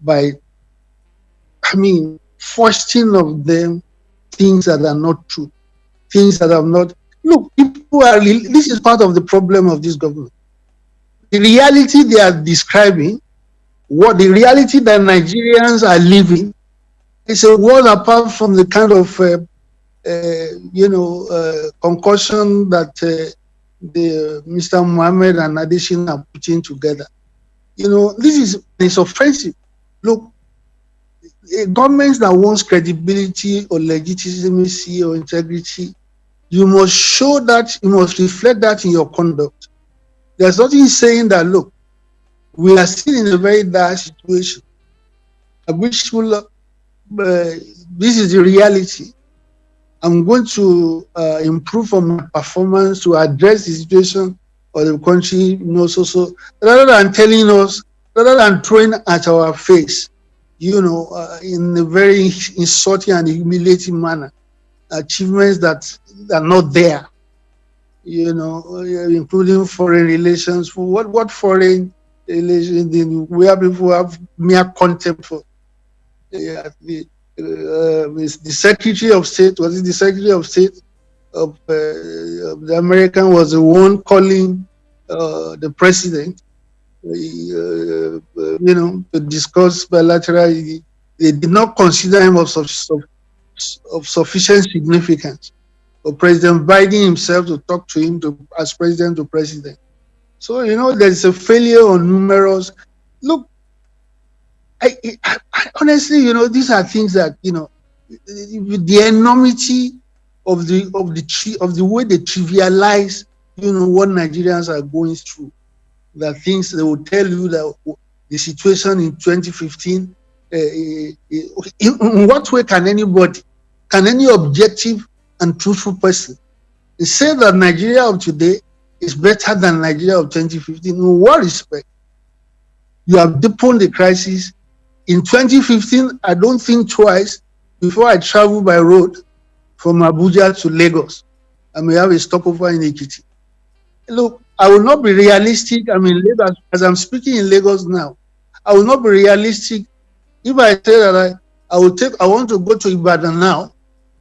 Speaker 3: by forcing of them things that are not true, things that have not. Look, this is part of the problem of this government. The reality they are describing, the reality that Nigerians are living, is a world apart from the kind of, concussion that the Mr. Mohammed and Adesina are putting together. This is offensive. Look, a government that wants credibility or legitimacy or integrity, you must show that, you must reflect that in your conduct. There's nothing saying that, look, we are still in a very dire situation. This is the reality. I'm going to improve on my performance to address the situation of the country, so rather than telling us, rather than throwing at our face, in a very insulting and humiliating manner, achievements that are not there, including foreign relations. What foreign relations, where people have mere contempt for the Secretary of State, was it the Secretary of State of the American was the one calling the president, to discuss bilaterally. They did not consider him of sufficient significance for President Biden himself to talk to him as president to president. So, there's a failure on numerous. Look, I honestly, these are things that, the enormity of the way they trivialize, what Nigerians are going through. The things they will tell you that the situation in 2015. In what way can any objective and truthful person say that Nigeria of today is better than Nigeria of 2015? In what respect? You have deepened the crisis. In 2015, I don't think twice before I travel by road from Abuja to Lagos. I may have a stopover in Ekiti. Look, I will not be realistic. I'm in Lagos, as I'm speaking in Lagos now. I will not be realistic if I say that I want to go to Ibadan now,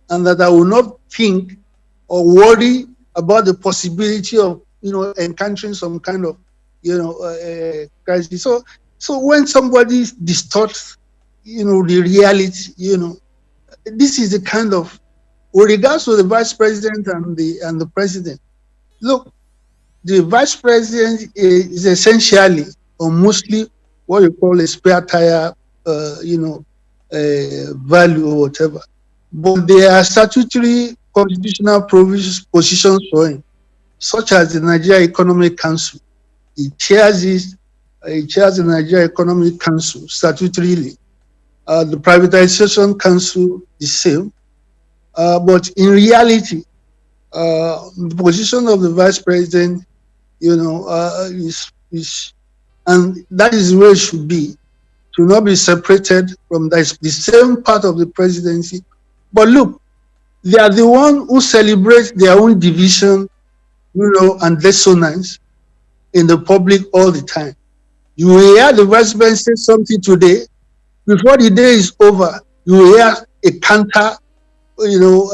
Speaker 3: and that I will not think or worry about the possibility of, encountering some kind of, crisis. So when somebody distorts, the reality, this is the kind of, with regards to the vice president and the president. Look, the vice president is essentially or mostly what you call a spare tire, value or whatever. But there are statutory constitutional positions for him, such as the Nigeria Economic Council. He chairs the Nigeria Economic Council statutorily. The Privatization Council is same. But in reality, the position of the vice president, is and that is where it should be, to not be separated from the same part of the presidency. But look, they are the one who celebrate their own division, and dissonance in the public all the time. You will hear the vice president say something today, before the day is over, you will hear a counter,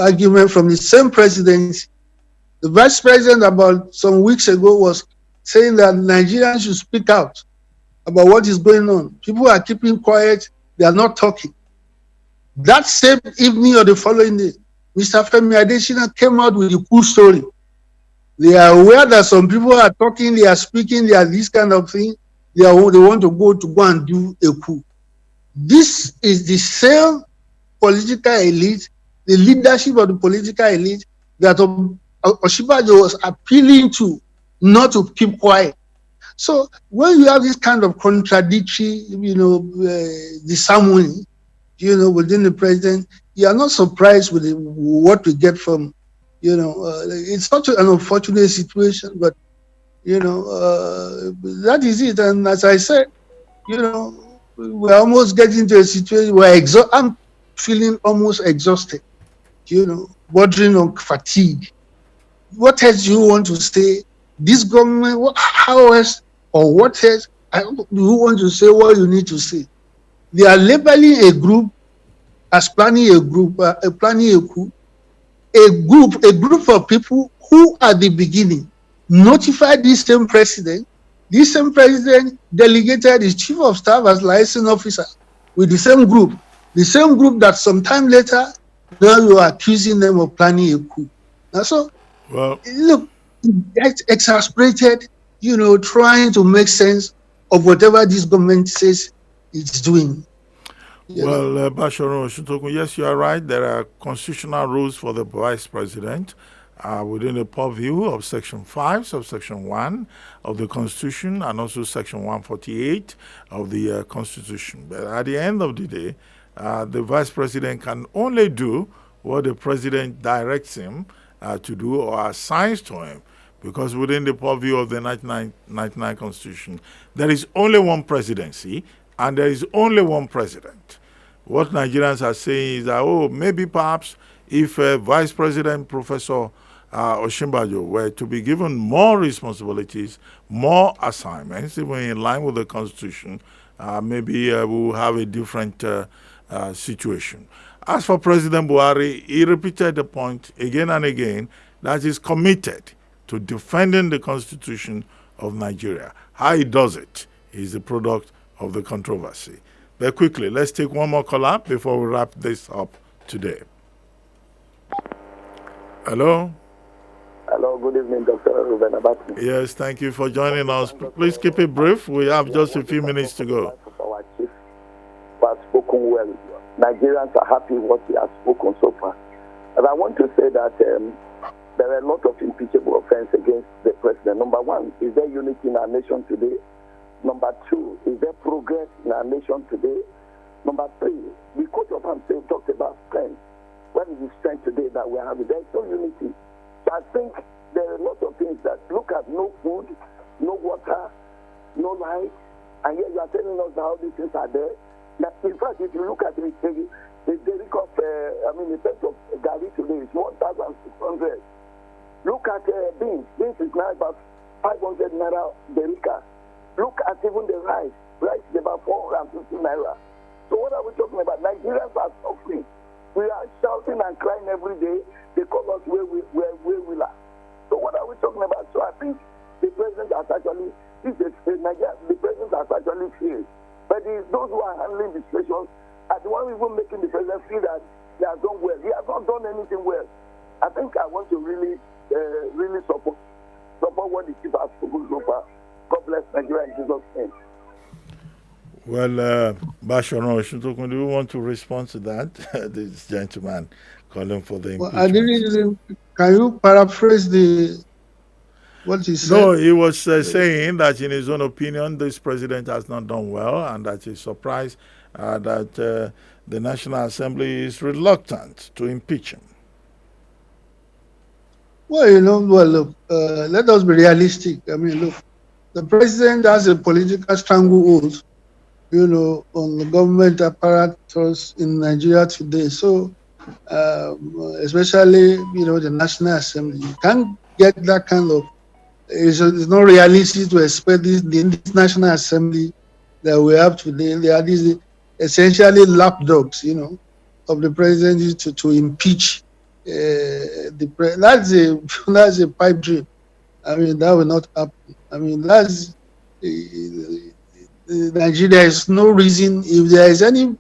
Speaker 3: argument from the same presidency. The vice president about some weeks ago was saying that Nigerians should speak out about what is going on. People are keeping quiet, they are not talking. That same evening or the following day, Mr. Femi Adesina came out with a cool story. They are aware that some people are talking, they are speaking, they are this kind of thing. They want to go and do a coup. This is the same political elite, the leadership of the political elite that Osinbajo was appealing to not to keep quiet. So when you have this kind of contradictory, disharmony, within the president, you are not surprised with what we get from, it's such an unfortunate situation, but, that is it. And as I said, we're almost getting to a situation where I'm feeling almost exhausted, bordering on fatigue. What else do you want to say? This government, how else or what else do you want to say what you need to say? They are labeling a group as planning a group, planning a coup. A group of people who at the beginning notified this same president. This same president delegated his chief of staff as liaison officer with the same group that sometime later, now you are accusing them of planning a coup. Now, so, look, it's exasperated, trying to make sense of whatever this government says it's doing.
Speaker 2: Basharu Osuntokun, yes, you are right. There are constitutional rules for the vice president within the purview of Section 5, subsection 1 of the Constitution, and also Section 148 of the Constitution. But at the end of the day, the vice president can only do what the president directs him to do or assigns to him. Because within the purview of the 1999 Constitution, there is only one presidency and there is only one president. What Nigerians are saying is that, oh, maybe perhaps if Vice President Professor Osinbajo were to be given more responsibilities, more assignments, even in line with the Constitution, maybe we will have a different situation. As for President Buhari, he repeated the point again and again that he's committed to defending the Constitution of Nigeria. How he does it is the product of the controversy. But quickly, let's take one more caller before we wrap this up today. Hello?
Speaker 5: Hello, good evening, Dr. Reuben Abati.
Speaker 2: Yes, thank you for joining us. Please keep it brief. We have just a few minutes to go.
Speaker 5: Our chief has spoken well. Nigerians are happy with what he has spoken so far. And I want to say that there are a lot of impeachable offenses against the president. Number one, is there unity in our nation today? Number two, is there progress in our nation today? Number three, the coach of Ham talked about strength. What is the strength today that we have? There is no unity. So I think there are a lot of things that look at no food, no water, no light, and yet you are telling us how these things are there. That in fact, if you look at it, the record the price of Gari today is 1,600. Look at beans. Beans is now about 500 naira Berica. Look at even the rice. Rice is about 450 naira. So what are we talking about? Nigerians are suffering. We are shouting and crying every day. They call us where we are. So what are we talking about? So I think the president has actually, the president has actually failed. But those who are handling the situation are the ones even making the president feel that he has done well. He has not done anything well. I think I want to really support what the chief has spoken so far. God bless Nigeria in Jesus' name.
Speaker 2: Well, Basharon Osuntokun, do you want to respond to that? This gentleman calling for the impeachment.
Speaker 3: Well, I didn't. Can you paraphrase what he said?
Speaker 2: No, he was saying that in his own opinion, this president has not done well, and that he's surprised that the National Assembly is reluctant to impeach him.
Speaker 3: Well, look, let us be realistic. I mean, look, the president has a political stranglehold, on the government apparatus in Nigeria today. So, especially, the National Assembly, you can't get that kind of. It's not realistic to expect this National Assembly that we have today. They are these essentially lapdogs, of the presidency to impeach the president. That's a pipe dream. I mean, that will not happen. I mean, that's Nigeria is no reason. If there is any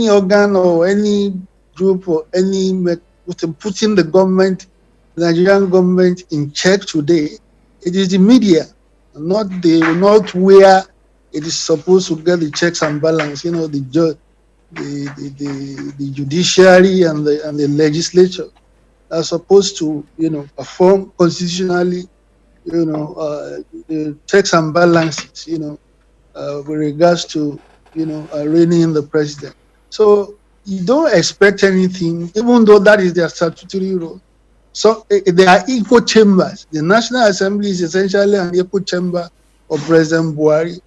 Speaker 3: organ or any group or any putting the Nigerian government in check today, it is the media, not where it is supposed to get the checks and balance. The judiciary and the legislature are supposed to perform constitutionally the checks and balances with regards to reigning in the president. So you don't expect anything, even though that is their statutory role. So they are echo chambers. The National Assembly is essentially an echo chamber of President Buhari,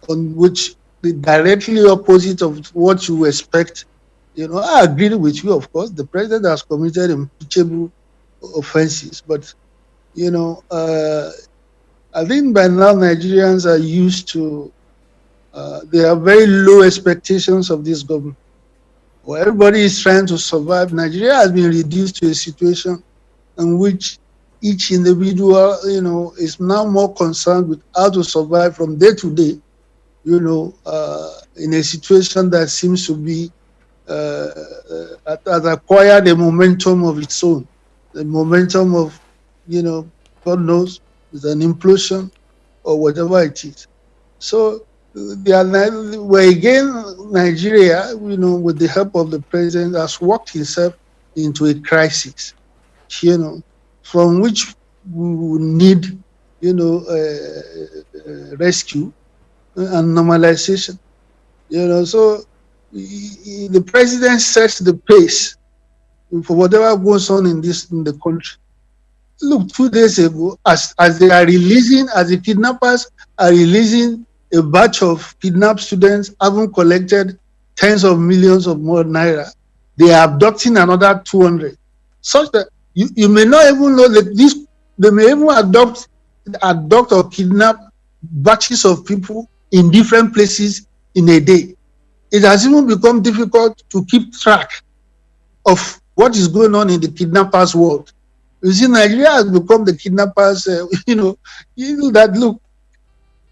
Speaker 3: on which the directly opposite of what you expect. I agree with you, of course. The president has committed impeachable offenses, but I think by now Nigerians are used to. They have very low expectations of this government. Well, everybody is trying to survive. Nigeria has been reduced to a situation in which each individual, is now more concerned with how to survive from day to day, in a situation that seems to be has acquired a momentum of its own. The momentum of, God knows, is an implosion or whatever it is. So, Nigeria, with the help of the president, has worked itself into a crisis, from which we will need, rescue and normalization. So the president sets the pace for whatever goes on in the country. Look, 2 days ago, as the kidnappers are releasing a batch of kidnapped students, having collected tens of millions of more naira, they are abducting another 200. Such that you may not even know that they may even abduct or kidnap batches of people in different places in a day. It has even become difficult to keep track of what is going on in the kidnappers' world. You see, Nigeria has become the kidnappers. Look,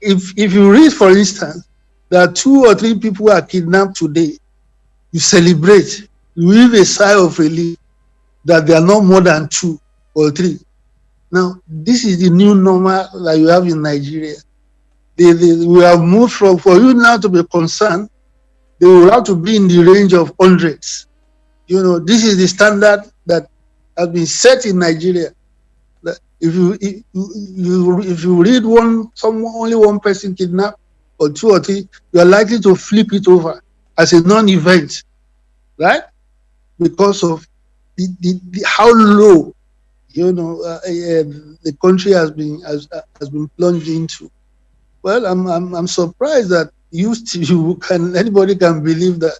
Speaker 3: if you read, for instance, that 2 or 3 people are kidnapped today, you celebrate, you heave a sigh of relief that there are not more than 2 or 3. Now, this is the new normal that you have in Nigeria. We have moved from, for you now to be concerned, they will have to be in the range of hundreds. This is the standard that has been set in Nigeria. That if you read only one person kidnapped or 2 or 3, you are likely to flip it over as a non-event, right? Because of how low the country has been plunged into. Well, I'm surprised that anybody can believe that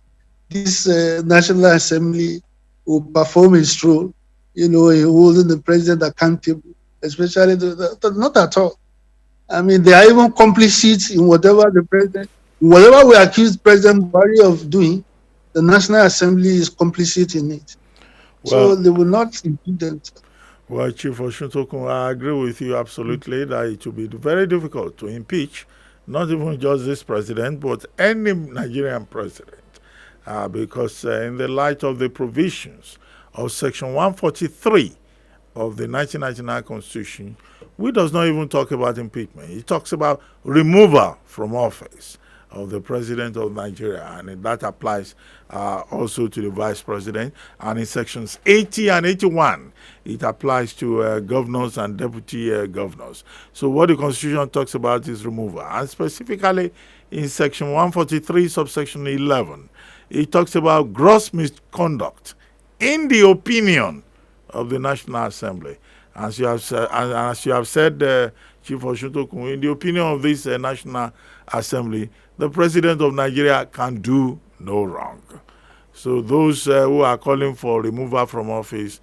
Speaker 3: this National Assembly will perform its role, holding the president accountable, especially not at all. I mean, they are even complicit in whatever we accuse President Buhari of doing, the National Assembly is complicit in it. So they will not impeach them.
Speaker 2: Well, Chief Osuntokun, I agree with you absolutely that it will be very difficult to impeach not even just this president, but any Nigerian president, because in the light of the provisions of Section 143 of the 1999 Constitution, which does not even talk about impeachment. It talks about removal from office of the president of Nigeria, and that applies also to the vice president. And in sections 80 and 81, it applies to governors and deputy governors. So what the Constitution talks about is removal. And specifically in section 143, subsection 11, it talks about gross misconduct in the opinion of the National Assembly. As you have said, Chief Osuntokun, in the opinion of this National Assembly, the President of Nigeria can do no wrong. So those who are calling for removal from office,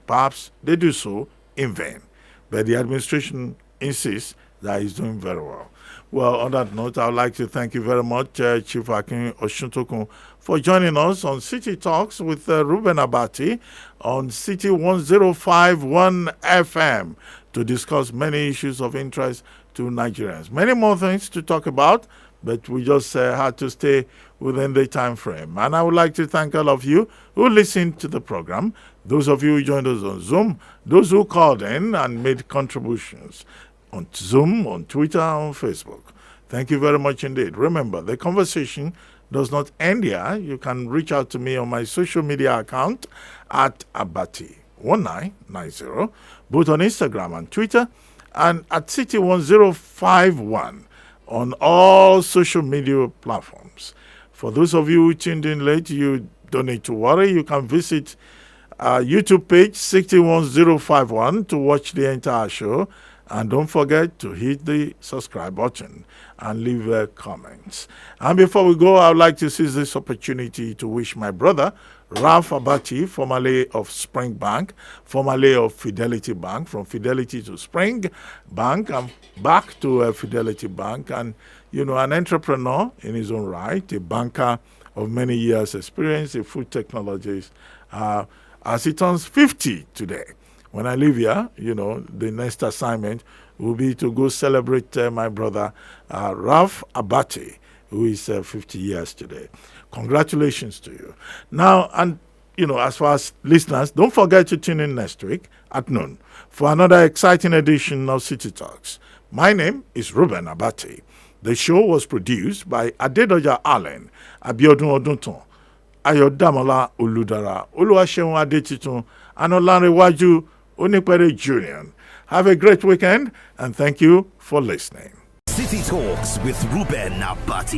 Speaker 2: perhaps they do so in vain. But the administration insists that he's doing very well. Well, on that note, I would like to thank you very much, Chief Akin Osuntokun, for joining us on City Talks with Reuben Abati on City 1051 FM to discuss many issues of interest to Nigerians. Many more things to talk about, but we just had to stay within the time frame. And I would like to thank all of you who listened to the program, those of you who joined us on Zoom, those who called in and made contributions on Zoom, on Twitter, on Facebook. Thank you very much indeed. Remember, the conversation does not end here. You can reach out to me on my social media account at Abati1990, both on Instagram and Twitter, and at City1051 on all social media platforms. For those of you who tuned in late, you don't need to worry. You can visit our YouTube page, City1051, to watch the entire show. And don't forget to hit the subscribe button and leave comments. And before we go, I would like to seize this opportunity to wish my brother, Ralph Abati, formerly of Spring Bank, formerly of Fidelity Bank, from Fidelity to Spring Bank, and back to Fidelity Bank, and, an entrepreneur in his own right, a banker of many years' experience in food technologies, as he turns 50 today. When I leave here, the next assignment will be to go celebrate my brother, Ralph Abati, who is 50 years today. Congratulations to you. Now, and, as far as listeners, don't forget to tune in next week at noon for another exciting edition of City Talks. My name is Reuben Abati. The show was produced by Adedoja Allen, Abiodun Odunton, Ayodamola Oludara, Oluwaseun Adetitun, and Olanrewaju Onipere Jr. Have a great weekend, and thank you for listening.
Speaker 1: City Talks with Reuben Abati.